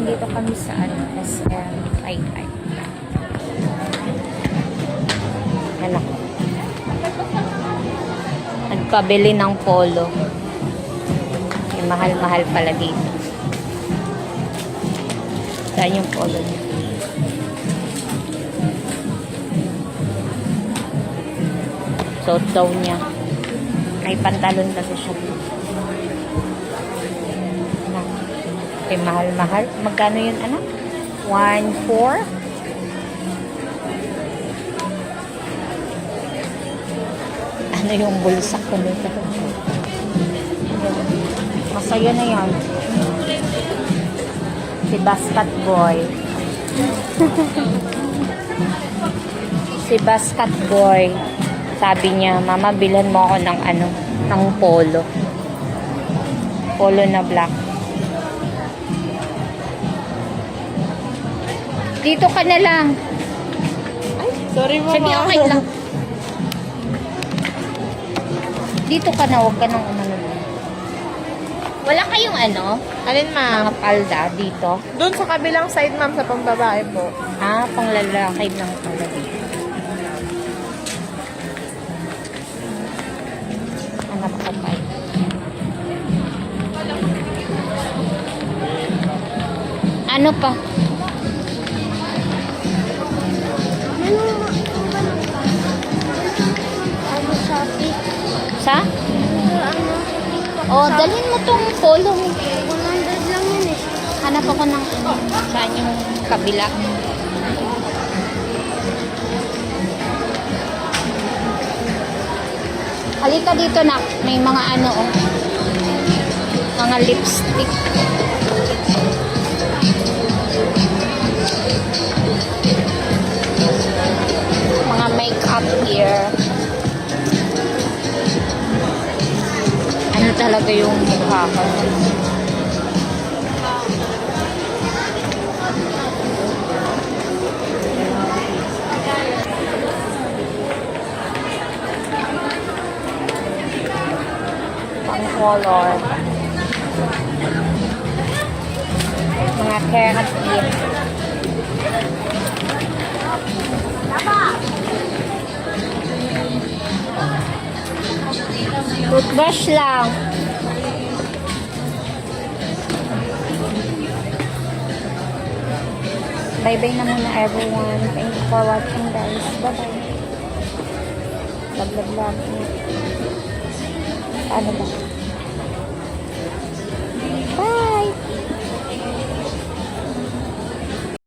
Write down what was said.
Nandito kami sa SM Taytay. Anak. Nagpabili ng polo. May mahal-mahal pala dito. Saan yung polo niya? Suot daw niya. May pantalon kasi siya. Okay, mahal-mahal. Magkano yun, anak? 1,400? Ano yung bulsak ko nito? Masaya na yan. Si Basket Boy. Si Basket Boy. Sabi niya, Mama, bilhan mo ako ng ano, ng polo. Polo na black. Dito ka na lang. Ay, sorry mama. Sige, okay lang. Dito ka na, huwag ka nang umano. Wala kayong ano? Alin ma'am? Mga palda dito? Doon sa kabilang side ma'am, sa pambabae po. Ah, pang lalaki lang pala dito. Hanap ko pa. Ano pa? Sa? Oh, dalhin mo tong polo mo. 100 lang yun eh. Hanap ako ng saan yung kabila. Halika dito na. May mga ano oh. Mga lipstick. Mga makeup here. Ano talaga yung mukha ko? Pang color. Mga carrot tip. Toothbrush lang. Bye-bye na muna everyone. Thank you for watching guys. Bye-bye. Love. Ano ba? Bye!